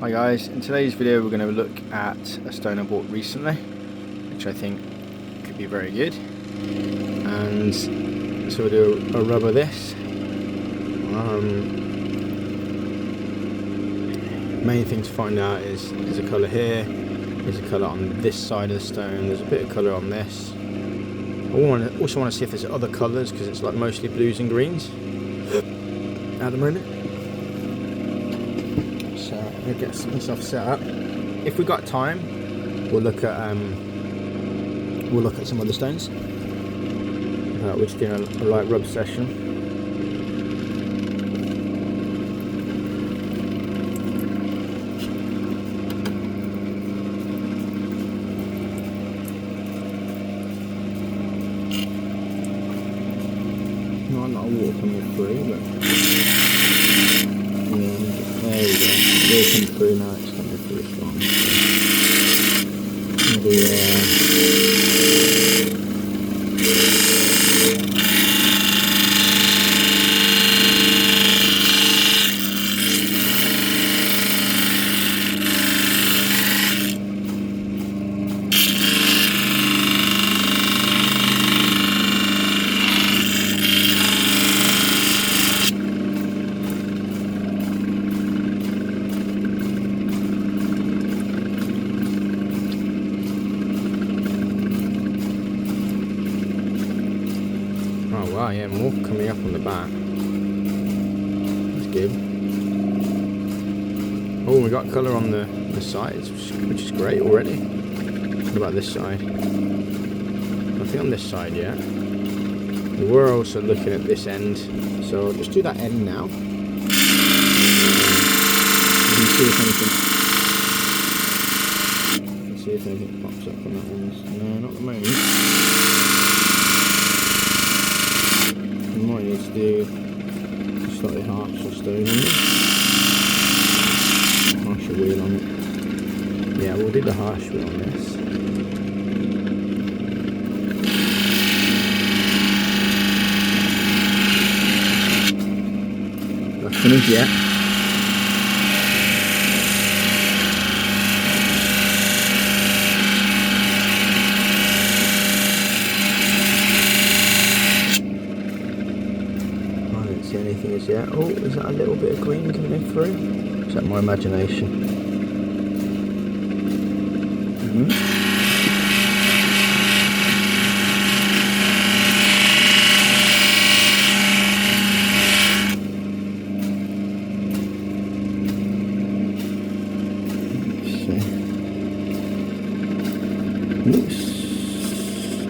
Hi guys, in today's video we're going to look at a stone I bought recently, which I think could be very good. And so we'll do a rub of this. Main thing to find out is there's a colour here, there's a colour on this side of the stone, there's a bit of colour on this. I also want to see if there's other colours, because it's like mostly blues and greens at the moment. So I'll get myself set up. If we got time, we'll look at some other stones. We're just doing a light rub session. Not a lot of water coming through, but yeah, there we go. It's all coming through now. It's coming through strong. Oh wow, yeah, more coming up on the back. That's good. Oh, we got colour on the sides, which is great already. What about this side? Nothing on this side yet. We were also looking at this end, so I'll just do that end now. You can see if anything pops up on that one. No, not at the moment. We might need to do a slightly harsher stone on it. Harsher wheel on it. Yeah, we'll do the harsh wheel on this. Not finished yet. Anything as yet. Oh, is that a little bit of green coming through? Is that my imagination?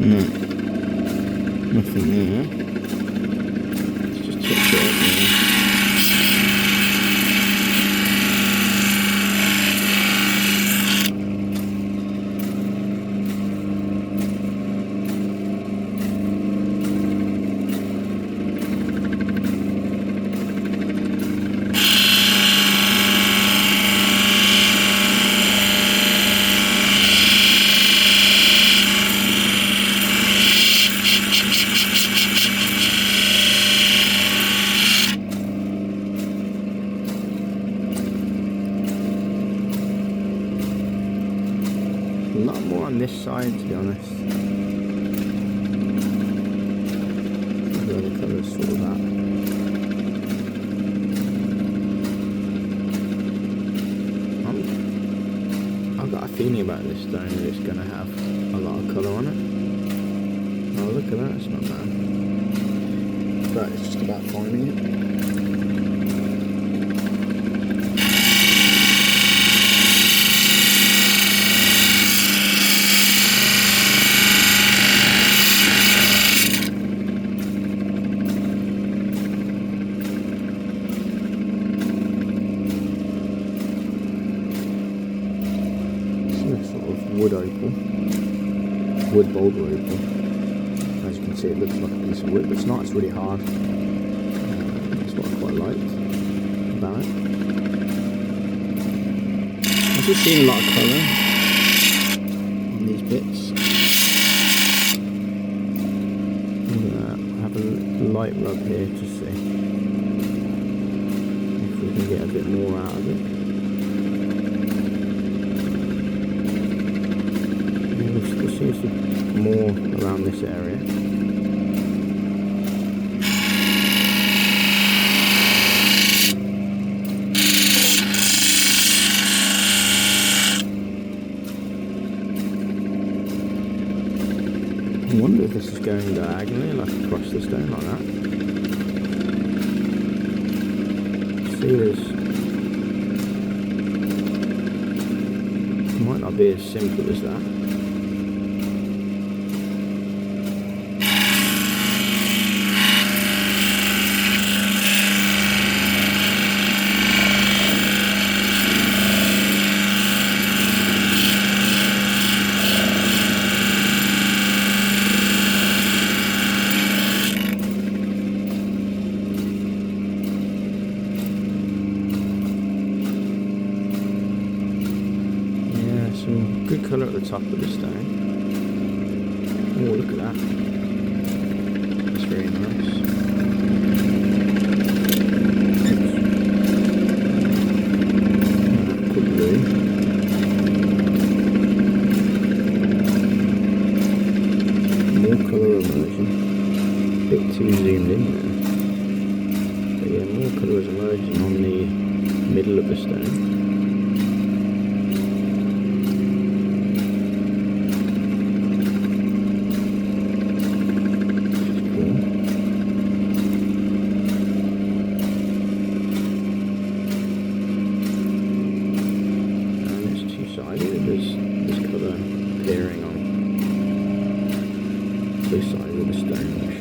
No, nothing there. A lot more on this side, to be honest. The other colours for that. I've got a feeling about this stone that it's going to have a lot of colour on it. Oh, look at that, it's not bad. But it's just about finding it. Wood opal, wood boulder opal. As you can see, it looks like a piece of wood, but it's not. It's really hard. That's what I quite like about it. I've just seen a lot of colour on these bits. I have a light rub here to see if we can get a bit more out of it. seems to be more around this area. I wonder if this is going diagonally, like across the stone like that. See, it might not be as simple as that. Some good colour at the top of the stone. Oh, look at that. That's very nice. Good blue. More colour emerging. A bit too zoomed in there. But yeah, more colour is emerging on the middle of the stone. There's colour appearing on both sides of the stone, which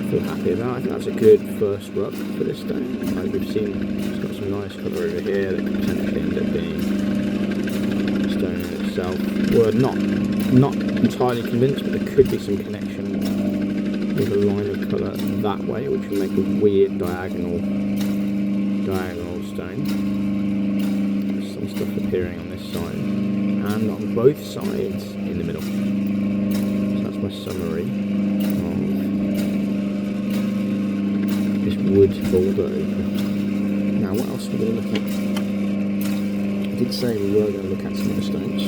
I feel happy about. I think that's a good first rub for this stone. Like we've seen, it's got some nice colour over here that could potentially end up being the stone in itself. We're not entirely convinced, but there could be some connection with a line of colour that way, which would make a weird diagonal stone. Stuff appearing on this side and on both sides in the middle. So that's my summary of this wood boulder Opal. Now what else are we going to look at? I did say we were going to look at some other stones,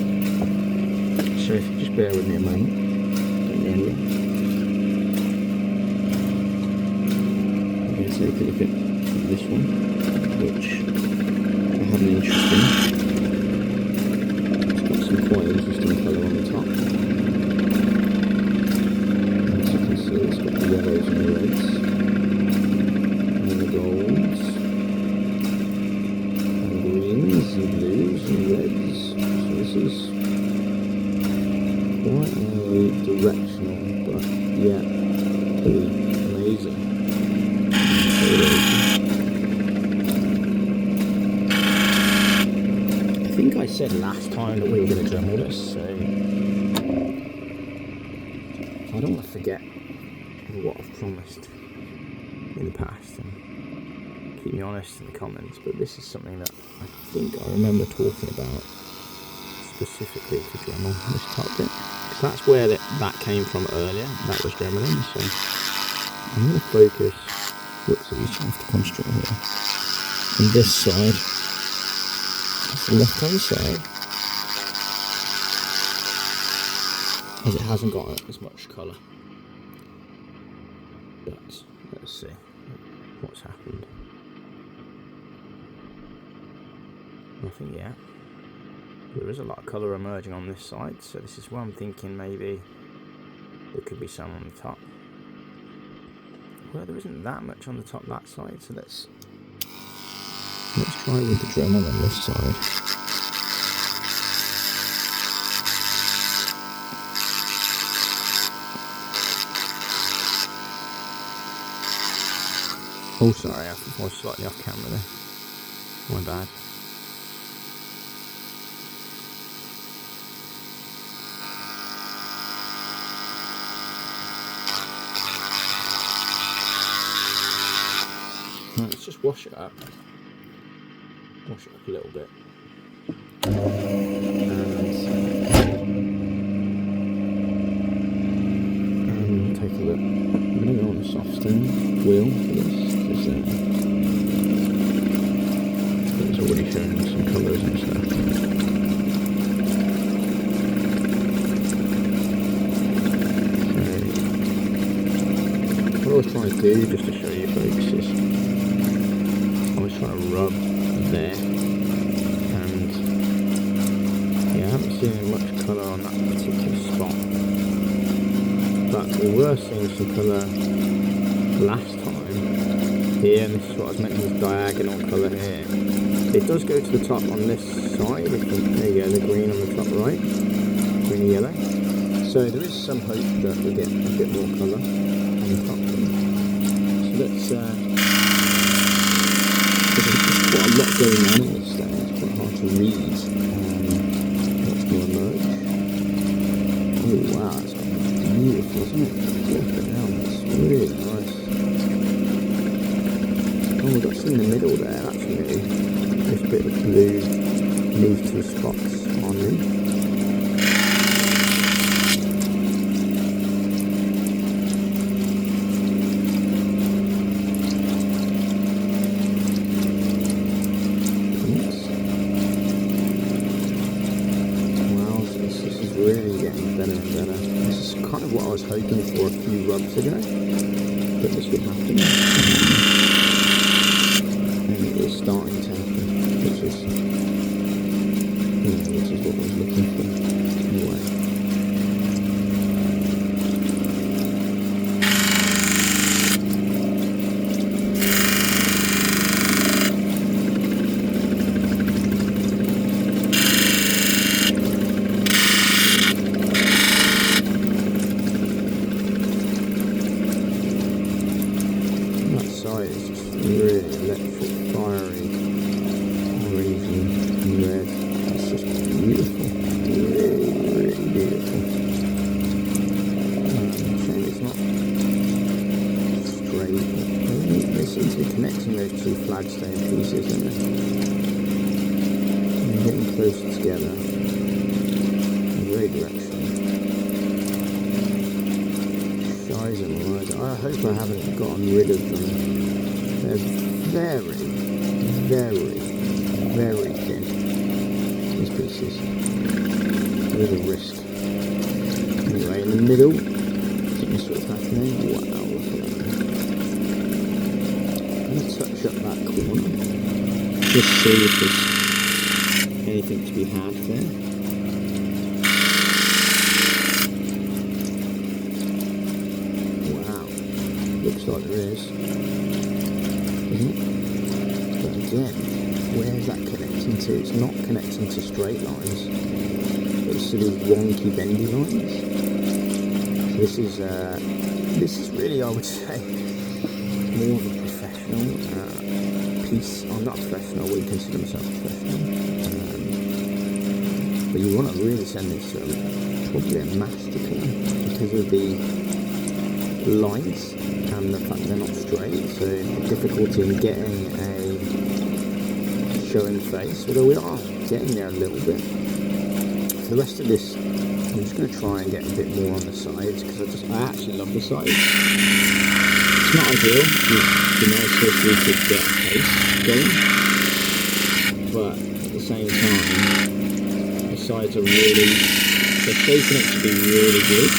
so if you just bear with me a moment, don't end it. I'm going to take a look at this one, which I have an interest in. Quite interesting colour on the top. As you can see, it's got the yellows and the reds, and the golds, and greens, and blues, and reds. So this is quite directional, but yet amazing. I think I said last time that we were going to Dremel this, so I don't want to forget what I've promised in the past, and keep me honest in the comments, but this is something that I think I remember talking about specifically to Dremel, this top bit, because that's where that came from earlier. That was Dremeling, so I'm going to focus, whoops, I just have to concentrate here, on this side. The left hand side, as it hasn't got as much colour, but let's see what's happened. Nothing yet. There is a lot of colour emerging on this side, so this is where I'm thinking maybe there could be some on the top. Well, there isn't that much on the top that side, so let's try with the Dremel on this side. Oh, sorry, I was slightly off camera there. My bad. Right, let's just wash it up. Wash it up a little bit. And take a look. I'm going to go on a soft stone wheel for this. It's already showing some colours and stuff. I do, just to show you folks, is I was trying to rub there, and yeah, I haven't seen much colour on that particular spot, but we were seeing some colour last time here, and this is what I was mentioning, this diagonal colour here. It does go to the top on this side, there you go, the green on the top right, green and yellow. So there is some hope that we'll get a bit more colour on the top here. So let's, there's quite a lot going on in this stone, it's quite hard to read what's going to emerge. Oh wow, it's beautiful, isn't it? Flipping out, it's really nice. Oh, we've got some in the middle there, actually. This bit of blue, these two spots on them. Really getting better and better. This is kind of what I was hoping for a few rubs ago, that this would happen. And it is starting to happen, which is what I was looking for anyway. It's just really electric, fiery, orange and red. It's just beautiful, really beautiful. Shame it's not straight. They seem to be connecting those two flagstone pieces, aren't they? They're getting closer together. Very directional. Shies and lies. I hope I haven't gotten rid of them. They're very, very, very thin, these pieces, with a risk. Anyway, in the middle, this is what's happening. Wow, look at that. I'm going to touch up that corner, just see if there's anything to be had there. Wow, looks like there is. But again, where's that connecting to? It's not connecting to straight lines. It's sort of wonky, bendy lines. So this is really, I would say, more of a professional piece. I'm not a professional. I wouldn't consider myself professional. But you want to really send this to probably a master because of the lines and the fact they're not straight, so the difficulty in getting a showing face, although we are getting there a little bit. For the rest of this, I'm just going to try and get a bit more on the sides, because I actually love the sides. It's not ideal, it'd be nice if we could get a face going, but at the same time, the sides are really, they're shaping up to be really good.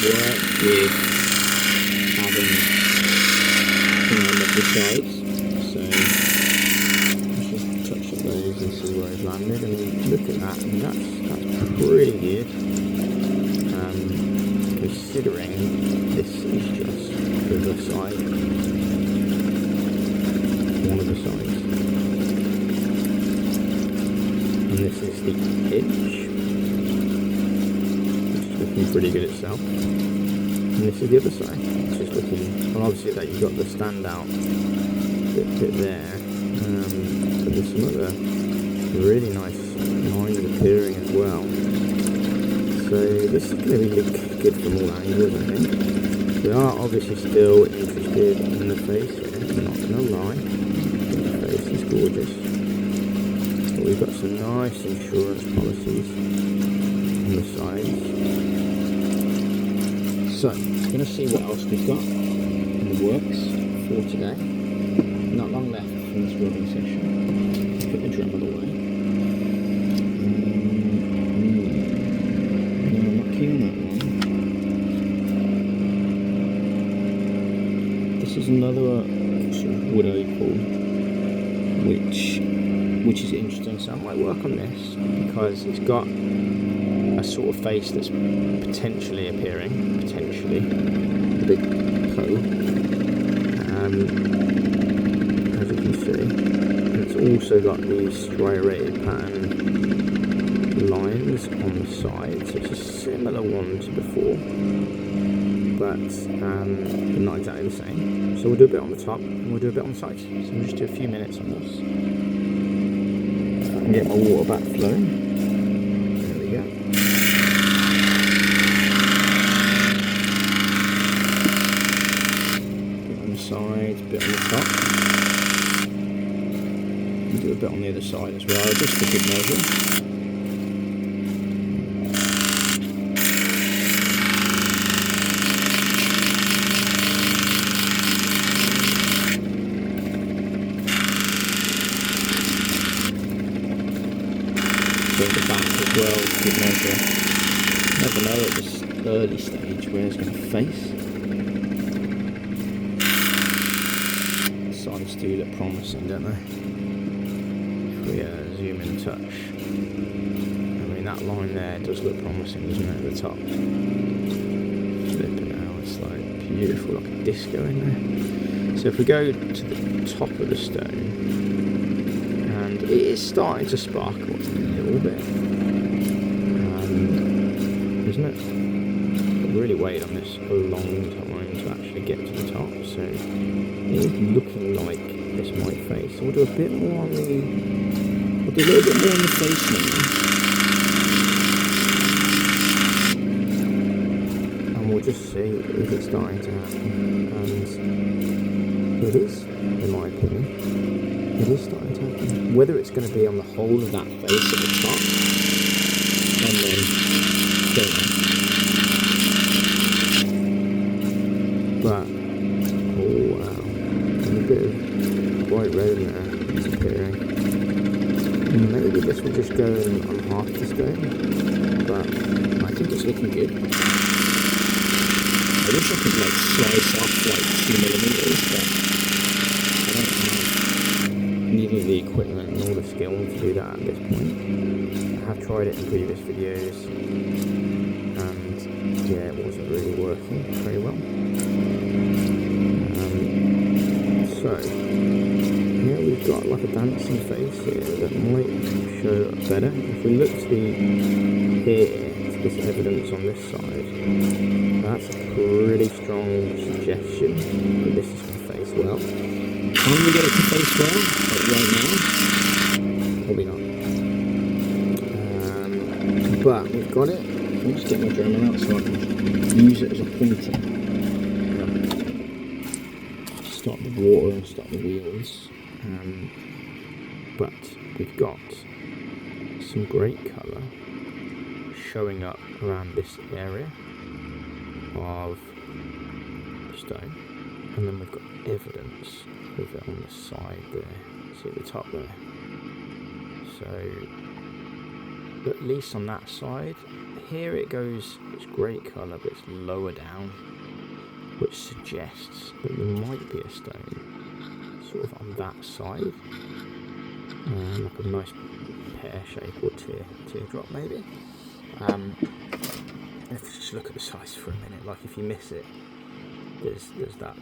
Work with having the sides, so let's just touch up those and see where it's landed. I mean, look at that, I mean, that's pretty good, considering this is just the side, one of the sides, and this is the edge. Looking pretty good itself, and this is the other side. It's just looking, well, obviously that you've got the standout bit there, but there's some other really nice lines appearing as well. So this is going to be good from all angles, I think. We are obviously still interested in the face here, I'm not going to lie. The face is gorgeous, but we've got some nice insurance policies on the sides. So, I'm going to see what else we've got in the works for today. Not long left from this rubbing session. Let's put the Dremel away. No, I'm not keen on that one. another sort of wood opal, which is interesting. So I might work on this because it's got a sort of face that's potentially appearing, the big toe, as you can see. And it's also got these striated pattern lines on the side, so it's a similar one to before, but not exactly the same. So we'll do a bit on the top and we'll do a bit on the sides. So we'll just do a few minutes on this. If I can get my water back flowing. There we go. Bit on the sides, bit on the top. And do a bit on the other side as well, just for good measure. The back as well, good measure. Never know at this early stage where it's going to face. Sides do look promising, don't they? If we zoom in a touch. I mean, that line there does look promising, doesn't it, at the top? Flipping out, it's like beautiful, like a disco in there. So if we go to the top of the stone, and it is starting to sparkle a little bit, isn't it? I've really waited on this a long time to actually get to the top, so it is looking like this might face. So we'll do a bit more on the, we'll do a little bit more on the face now, and we'll just see if it's starting to happen. And it is, in my opinion. It is starting to happen. Whether it's going to be on the whole of that face at the top, and then don't know. But oh wow, and a bit of bright red in there is appearing. Maybe this will just go on half the stone, but I think it's looking good. I wish I could like slice off like 2mm, but I don't have neither the equipment nor the skill to do that at this point. I have tried it in previous videos and yeah, it wasn't really working very well. So here we've got like a dancing face here that might show up better. If we look to this evidence on this side, that's a pretty strong suggestion that this is going to face well. Can we get it to face well? But right now, probably not. But we've got it. Let me just get my Dremel out so I can use it as a pointer. Start the water and start the wheels. But we've got some great colour showing up around this area of the stone. And then we've got evidence of it on the side there, see at the top there. So at least on that side, here it goes, it's great colour but it's lower down, which suggests that there might be a stone sort of on that side, like a nice pear shape or teardrop maybe. Let's just look at the size for a minute. Like if you miss it, there's that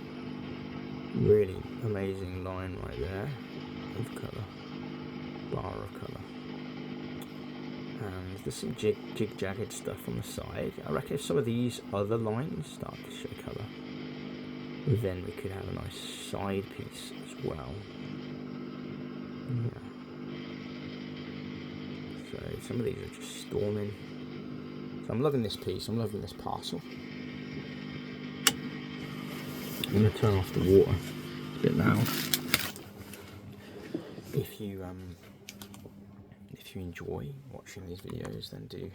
really amazing line right there of colour, bar of colour, and there's some jig-jagged stuff on the side. I reckon if some of these other lines start to show colour, then we could have a nice side piece as well. Yeah. So some of these are just storming. So I'm loving this piece, I'm loving this parcel. I'm going to turn off the water, it's a bit loud. If you enjoy watching these videos, then do